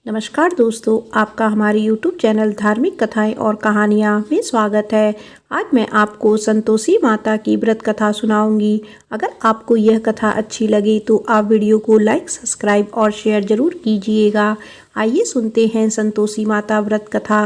नमस्कार दोस्तों, आपका हमारे YouTube चैनल धार्मिक कथाएं और कहानियां में स्वागत है। आज मैं आपको संतोषी माता की व्रत कथा सुनाऊंगी। अगर आपको यह कथा अच्छी लगे तो आप वीडियो को लाइक, सब्सक्राइब और शेयर जरूर कीजिएगा। आइए सुनते हैं संतोषी माता व्रत कथा।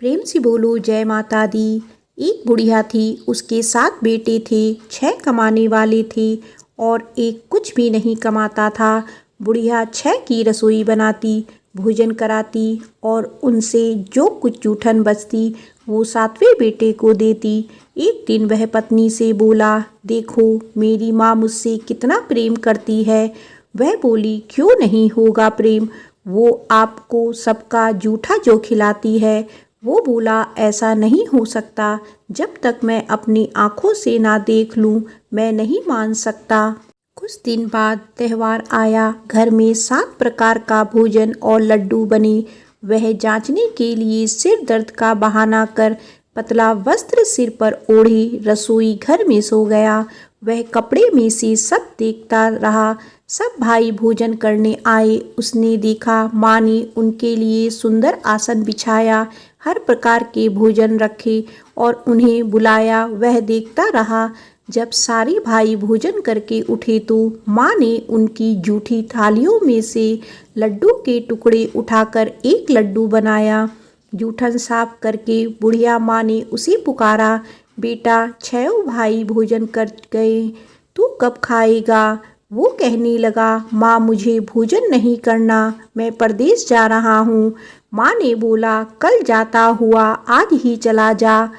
प्रेम से बोलो जय माता दी। एक बुढ़िया थी, उसके 7 बेटे थे। 6 कमाने वाले थे और एक कुछ भी नहीं कमाता था। बुढ़िया 6 की रसोई बनाती, भोजन कराती और उनसे जो कुछ जूठन बचती वो 7वें बेटे को देती। एक दिन वह पत्नी से बोला, देखो मेरी माँ मुझसे कितना प्रेम करती है। वह बोली, क्यों नहीं होगा प्रेम, वो आपको सबका जूठा जो खिलाती है। वो बोला, ऐसा नहीं हो सकता, जब तक मैं अपनी आँखों से ना देख लूँ मैं नहीं मान सकता। कुछ दिन बाद त्यौहार आया। घर में 7 प्रकार का भोजन और लड्डू बने। वह जांचने के लिए सिर दर्द का बहाना कर पतला वस्त्र सिर पर ओढ़े रसोई घर में सो गया। वह कपड़े में से सब देखता रहा। सब भाई भोजन करने आए। उसने देखा माँ ने उनके लिए सुंदर आसन बिछाया, हर प्रकार के भोजन रखे और उन्हें बुलाया। वह देखता रहा। जब सारे भाई भोजन करके उठे तो माँ ने उनकी जूठी थालियों में से लड्डू के टुकड़े उठाकर एक लड्डू बनाया। जूठन साफ करके बुढ़िया माँ ने उसे पुकारा, बेटा 6 भाई भोजन कर गए, तू कब खाएगा। वो कहने लगा, माँ मुझे भोजन नहीं करना, मैं परदेश जा रहा हूँ। माँ ने बोला, कल जाता हुआ आज ही चला जा।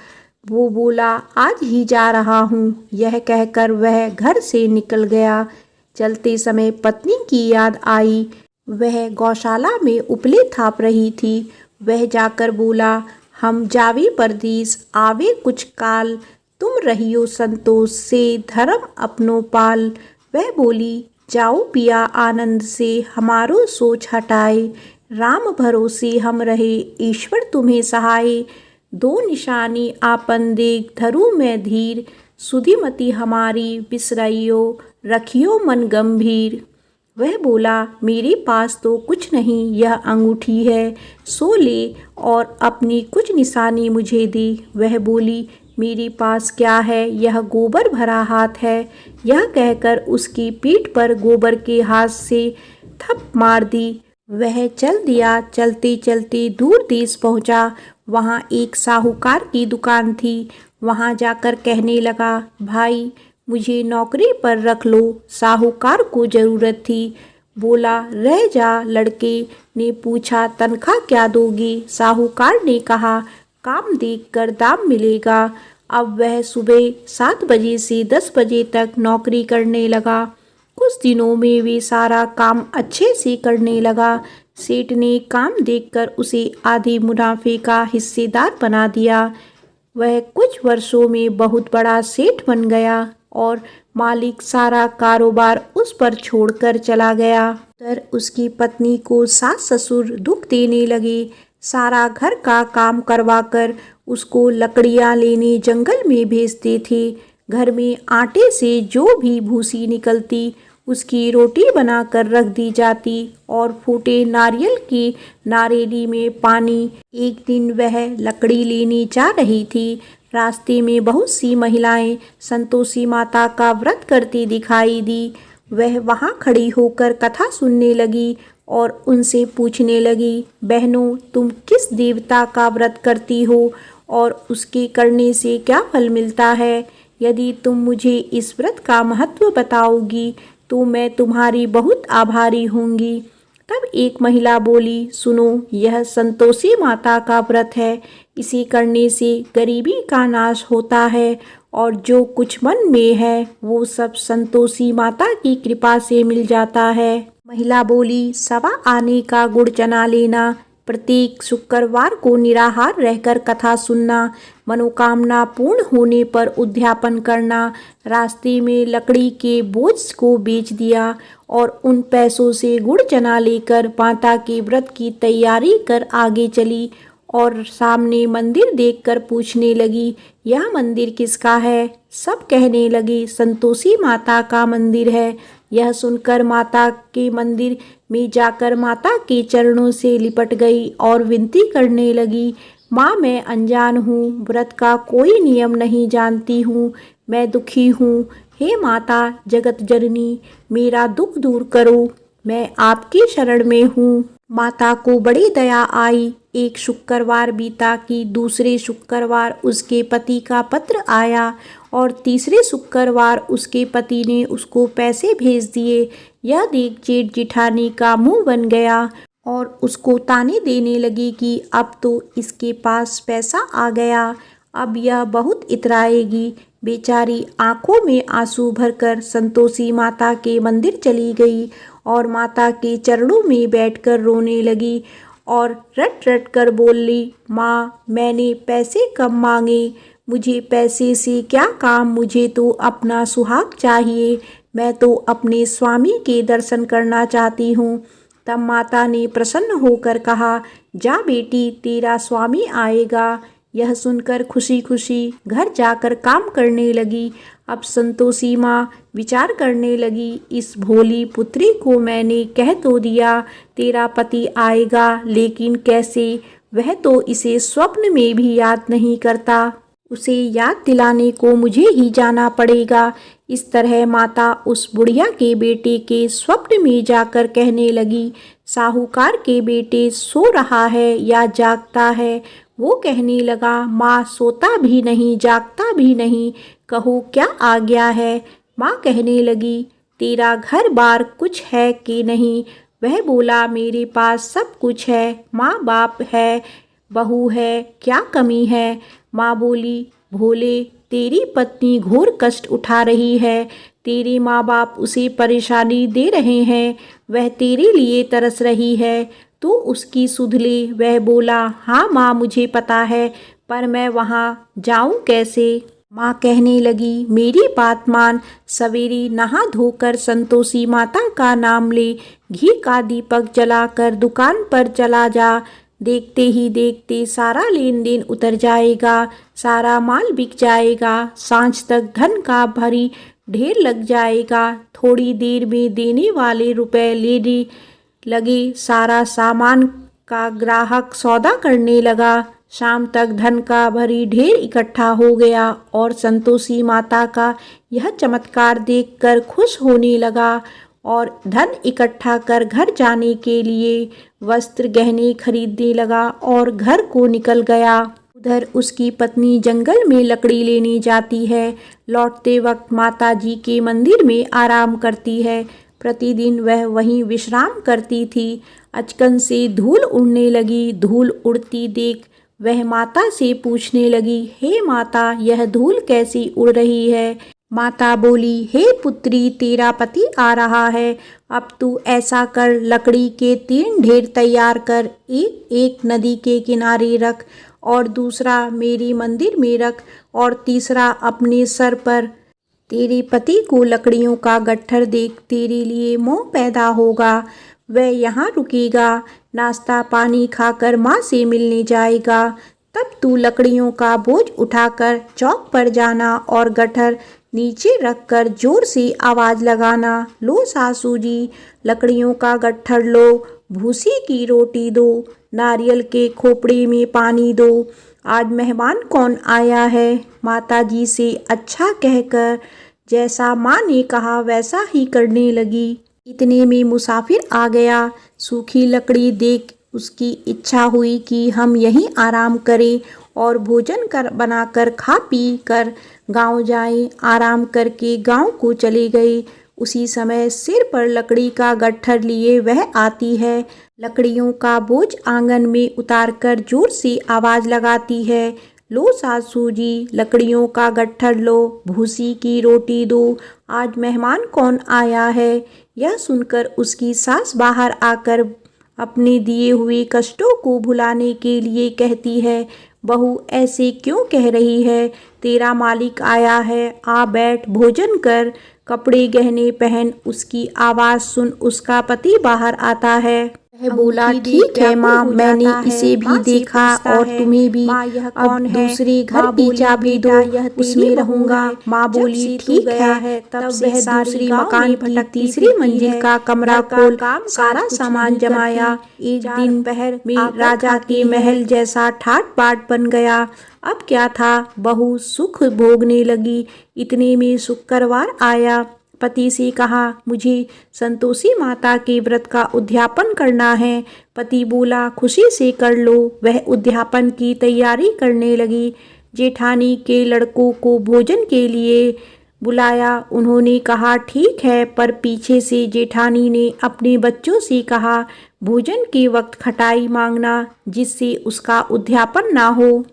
वो बोला, आज ही जा रहा हूँ। यह कहकर वह घर से निकल गया। चलते समय पत्नी की याद आई। वह गौशाला में उपले थाप रही थी। वह जाकर बोला, हम जावे परदेस आवे कुछ काल, तुम रहियो संतोष से धर्म अपनो पाल। वह बोली, जाओ पिया आनंद से हमारो सोच हटाए, राम भरोसे हम रहे ईश्वर तुम्हें सहाय। 2 निशानी आपन देख धरू में धीर, सुधिमति हमारी बिसरइयो रखियो मन गंभीर। वह बोला, मेरे पास तो कुछ नहीं, यह अंगूठी है, सो ले और अपनी कुछ निशानी मुझे दे। वह बोली, मेरे पास क्या है, यह गोबर भरा हाथ है। यह कहकर उसकी पीठ पर गोबर के हाथ से थप मार दी। वह चल दिया। चलते चलते दूर देश पहुंचा। वहां एक साहूकार की दुकान थी। वहां जाकर कहने लगा, भाई मुझे नौकरी पर रख लो, साहूकार को ज़रूरत थी। बोला, रह जा। लड़के ने पूछा, तनख्वाह क्या दोगे। साहूकार ने कहा, काम देखकर दाम मिलेगा। अब वह सुबह 7 बजे से 10 बजे तक नौकरी करने लगा। कुछ दिनों में वे सारा काम अच्छे से करने लगा। सेठ ने काम देखकर उसे आधे मुनाफे का हिस्सेदार बना दिया। वह कुछ वर्षों में बहुत बड़ा सेठ बन गया और मालिक सारा कारोबार उस पर छोड़कर चला गया। तर उसकी पत्नी को सास ससुर दुख देने लगे। सारा घर का काम करवाकर उसको लकड़ियां लेने जंगल में भेजते थे। घर में आटे से जो भी भूसी निकलती उसकी रोटी बनाकर रख दी जाती और फूटे नारियल की नारेली में पानी। एक दिन वह लकड़ी लेने जा रही थी। रास्ते में बहुत सी महिलाएं संतोषी माता का व्रत करती दिखाई दी। वह वहां खड़ी होकर कथा सुनने लगी और उनसे पूछने लगी, बहनों तुम किस देवता का व्रत करती हो और उसके करने से क्या फल मिलता है। यदि तुम मुझे इस व्रत का महत्व बताओगी तो मैं तुम्हारी बहुत आभारी होंगी। तब एक महिला बोली, सुनो, यह संतोषी माता का व्रत है। इसे करने से गरीबी का नाश होता है और जो कुछ मन में है वो सब संतोषी माता की कृपा से मिल जाता है। महिला बोली, 1.25 आने का गुड़ चना लेना, प्रत्येक शुक्रवार को निराहार रहकर कथा सुनना, मनोकामना पूर्ण होने पर उद्यापन करना। रास्ते में लकड़ी के बोझ को बेच दिया और उन पैसों से गुड़ चना लेकर माता के व्रत की तैयारी कर आगे चली और सामने मंदिर देखकर पूछने लगी, यह मंदिर किसका है। सब कहने लगे, संतोषी माता का मंदिर है। यह सुनकर माता के मंदिर मैं जाकर माता के चरणों से लिपट गई और विनती करने लगी, माँ मैं अनजान हूँ, व्रत का कोई नियम नहीं जानती हूँ, मैं दुखी हूँ। हे माता जगत जननी, मेरा दुख दूर करो, मैं आपकी शरण में हूँ। माता को बड़ी दया आई। एक शुक्रवार बीता कि दूसरे शुक्रवार उसके पति का पत्र आया और तीसरे शुक्रवार उसके पति ने उसको पैसे भेज दिए। यह देख जेठ जिठानी का मुंह बन गया और उसको ताने देने लगी कि अब तो इसके पास पैसा आ गया, अब यह बहुत इतराएगी। बेचारी आंखों में आंसू भरकर संतोषी माता के मंदिर चली गई और माता के चरणों में बैठकर रोने लगी और रट रट कर बोली, माँ मैंने पैसे कम मांगे, मुझे पैसे से क्या काम, मुझे तो अपना सुहाग चाहिए, मैं तो अपने स्वामी के दर्शन करना चाहती हूँ। तब माता ने प्रसन्न होकर कहा, जा बेटी तेरा स्वामी आएगा। यह सुनकर खुशी खुशी घर जाकर काम करने लगी। अब संतोषी माँ विचार करने लगी, इस भोली पुत्री को मैंने कह तो दिया तेरा पति आएगा, लेकिन कैसे, वह तो इसे स्वप्न में भी याद नहीं करता, उसे याद दिलाने को मुझे ही जाना पड़ेगा। इस तरह माता उस बुढ़िया के बेटे के स्वप्न में जाकर कहने लगी, साहूकार के बेटे सो रहा है या जागता है। वो कहने लगा, माँ सोता भी नहीं जागता भी नहीं, कहो क्या आ गया है। माँ कहने लगी, तेरा घर बार कुछ है कि नहीं। वह बोला, मेरे पास सब कुछ है, माँ बाप है, बहू है, क्या कमी है। माँ बोली, भोले तेरी पत्नी घोर कष्ट उठा रही है, तेरे माँ बाप उसे परेशानी दे रहे हैं, वह तेरे लिए तरस रही है, तो उसकी सुध ले। वह बोला, हाँ माँ मुझे पता है, पर मैं वहाँ जाऊँ कैसे। माँ कहने लगी, मेरी बात मान, सवेरे नहा धोकर संतोषी माता का नाम ले, घी का दीपक जलाकर दुकान पर चला जा, देखते ही देखते सारा लेन देन उतर जाएगा, सारा माल बिक जाएगा, सांझ तक धन का भारी ढेर लग जाएगा, थोड़ी देर में देने वाले रुपए लेने लगे, सारा सामान का ग्राहक सौदा करने लगा, शाम तक धन का भारी ढेर इकट्ठा हो गया और संतोषी माता का यह चमत्कार देखकर खुश होने लगा और धन इकट्ठा कर घर जाने के लिए वस्त्र गहने खरीदने लगा और घर को निकल गया। उधर उसकी पत्नी जंगल में लकड़ी लेने जाती है, लौटते वक्त माता जी के मंदिर में आराम करती है। प्रतिदिन वह वहीं विश्राम करती थी। अचकन से धूल उड़ने लगी। धूल उड़ती देख वह माता से पूछने लगी, हे माता यह धूल कैसी उड़ रही है। माता बोली, हे पुत्री तेरा पति आ रहा है, अब तू ऐसा कर, लकड़ी के 3 ढेर तैयार कर, एक नदी के किनारे रख और दूसरा मेरी मंदिर में रख और तीसरा अपने सर पर। तेरे पति को लकड़ियों का गट्ठर देख तेरे लिए मोह पैदा होगा, वह यहाँ रुकेगा, नाश्ता पानी खाकर माँ से मिलने जाएगा, तब तू लकड़ियों का बोझ उठाकर चौक पर जाना और गट्ठर नीचे रखकर जोर से आवाज़ लगाना, लो सासू जी लकड़ियों का गट्ठर लो, भूसी की रोटी दो, नारियल के खोपड़े में पानी दो, आज मेहमान कौन आया है। माता जी से अच्छा कहकर जैसा माँ ने कहा वैसा ही करने लगी। इतने में मुसाफिर आ गया। सूखी लकड़ी देख उसकी इच्छा हुई कि हम यहीं आराम करें और भोजन बनाकर खा पी कर गांव जाएं। आराम करके गांव को चले गए। उसी समय सिर पर लकड़ी का गट्ठर लिए वह आती है। लकड़ियों का बोझ आंगन में उतारकर जोर से आवाज़ लगाती है, लो सासू जी लकड़ियों का गट्ठर लो, भूसी की रोटी दो, आज मेहमान कौन आया है। यह सुनकर उसकी सास बाहर आकर अपने दिए हुए कष्टों को भुलाने के लिए कहती है, बहू ऐसे क्यों कह रही है, तेरा मालिक आया है, आ बैठ भोजन कर, कपड़े गहने पहन। उसकी आवाज़ सुन उसका पति बाहर आता है। वह बोला, ठीक है माँ, मैंने इसे भी देखा और तुम्हें भी। अब दूसरे घर की चाबी दो, उसमें रहूंगा। माँ बोली, ठीक है। तब वह दूसरी मकान की तीसरी मंजिल का कमरा खोल सारा सामान जमाया। एक दिन पहर में राजा के महल जैसा ठाट बाट बन गया। अब क्या था, बहू सुख भोगने लगी। इतने में शुक्रवार आया। पति से कहा, मुझे संतोषी माता के व्रत का उद्यापन करना है। पति बोला, खुशी से कर लो। वह उद्यापन की तैयारी करने लगी। जेठानी के लड़कों को भोजन के लिए बुलाया। उन्होंने कहा, ठीक है, पर पीछे से जेठानी ने अपने बच्चों से कहा, भोजन के वक्त खटाई मांगना, जिससे उसका उद्यापन ना हो।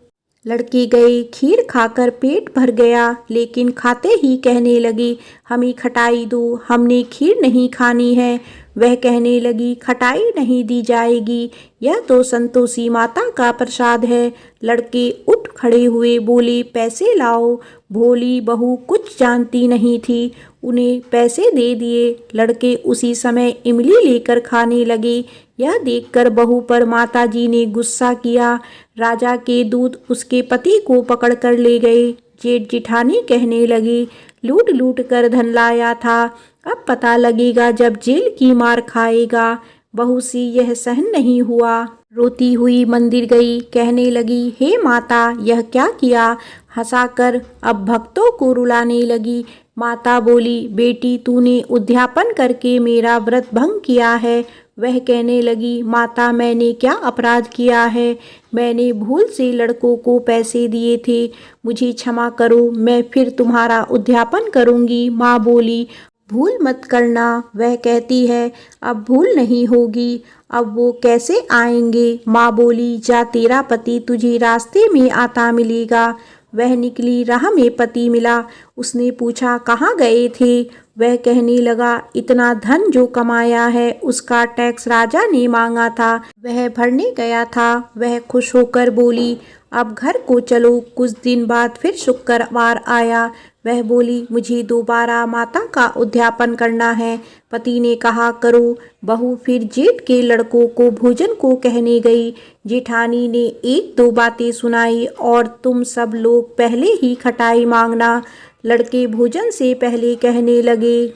लड़के गए। खीर खाकर पेट भर गया, लेकिन खाते ही कहने लगे, हमें खटाई दो, हमने खीर नहीं खानी है। वह कहने लगी, खटाई नहीं दी जाएगी, यह तो संतोषी माता का प्रसाद है। लड़के उठ खड़े हुए बोले, पैसे लाओ। भोली बहू कुछ जानती नहीं थी, उन्हें पैसे दे दिए। लड़के उसी समय इमली लेकर खाने लगे। यह देखकर बहू पर माताजी ने गुस्सा किया। राजा के दूत उसके पति को पकड़ कर ले गए। जेठ जिठानी कहने लगे, लूट लूट कर धन लाया था, अब पता लगेगा जब जेल की मार खाएगा। बहू से यह सहन नहीं हुआ। रोती हुई मंदिर गई। कहने लगी, हे माता, यह क्या किया। हंसाकर अब भक्तों को रुलाने लगी। माता बोली, बेटी, तूने उद्यापन करके मेरा व्रत भंग किया है। वह कहने लगी, माता, मैंने क्या अपराध किया है। मैंने भूल से लड़कों को पैसे दिए थे, मुझे क्षमा करो, मैं फिर तुम्हारा उद्यापन करूंगी। माँ बोली, भूल मत करना। वह कहती है, अब भूल नहीं होगी, अब वो कैसे आएंगे। माँ बोली, जा, तेरा पति तुझे रास्ते में आता मिलेगा। वह निकली, राह में पति मिला। उसने पूछा, कहाँ गए थे। वह कहने लगा, इतना धन जो कमाया है उसका टैक्स राजा ने मांगा था, वह भरने गया था। वह खुश होकर बोली, अब घर को चलो। कुछ दिन बाद फिर शुक्रवार आया। वह बोली, मुझे दोबारा माता का उद्यापन करना है। पति ने कहा, करो। बहू फिर जेठ के लड़कों को भोजन को कहने गई। जेठानी ने एक दो बातें सुनाई, और तुम सब लोग पहले ही खटाई मांगना। लड़के भोजन से पहले कहने लगे,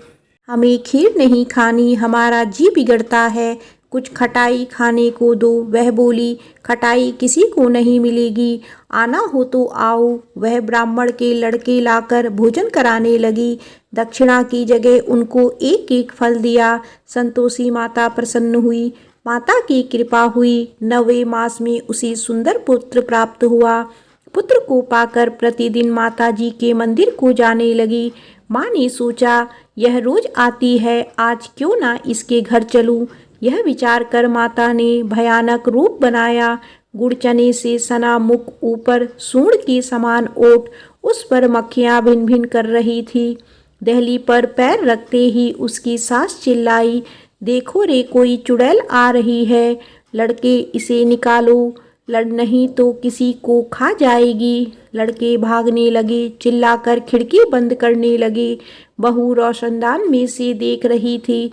हमें खीर नहीं खानी, हमारा जी बिगड़ता है, कुछ खटाई खाने को दो। वह बोली, खटाई किसी को नहीं मिलेगी, आना हो तो आओ। वह ब्राह्मण के लड़के लाकर भोजन कराने लगी। दक्षिणा की जगह उनको एक एक फल दिया। संतोषी माता प्रसन्न हुई। माता की कृपा हुई। 9वें मास में उसे सुंदर पुत्र प्राप्त हुआ। पुत्र को पाकर प्रतिदिन माताजी के मंदिर को जाने लगी। माँ ने सोचा, यह रोज आती है, आज क्यों ना इसके घर चलूं। यह विचार कर माता ने भयानक रूप बनाया। गुड़ चने से सना मुख, ऊपर सूंड के समान ओट, उस पर मक्खियां भिन भिन कर रही थी। दहली पर पैर रखते ही उसकी सास चिल्लाई, देखो रे, कोई चुड़ैल आ रही है, लड़के इसे निकालो, लड़ नहीं तो किसी को खा जाएगी। लड़के भागने लगे, चिल्लाकर खिड़की बंद करने लगे। बहू रोशनदान में से देख रही थी,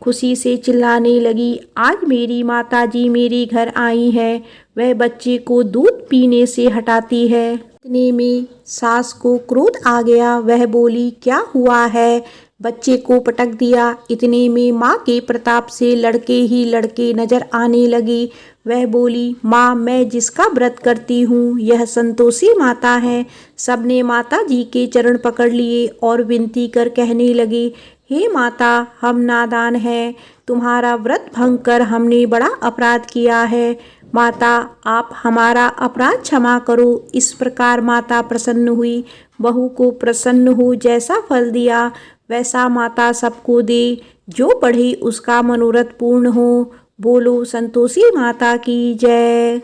खुशी से चिल्लाने लगी, आज मेरी माताजी मेरे घर आई है। वह बच्चे को दूध पीने से हटाती है। इतने में सास को क्रोध आ गया। वह बोली, क्या हुआ है। बच्चे को पटक दिया। इतने में माँ के प्रताप से लड़के ही लड़के नजर आने लगे। वह बोली, माँ, मैं जिसका व्रत करती हूँ यह संतोषी माता है। सबने माता जी के चरण पकड़ लिए और विनती कर कहने लगे, हे माता, हम नादान हैं, तुम्हारा व्रत भंग कर हमने बड़ा अपराध किया है। माता, आप हमारा अपराध क्षमा करो। इस प्रकार माता प्रसन्न हुई। बहू को प्रसन्न हो जैसा फल दिया वैसा माता सबको दे। जो पढ़े उसका मनोरथ पूर्ण हो। बोलो संतोषी माता की जय।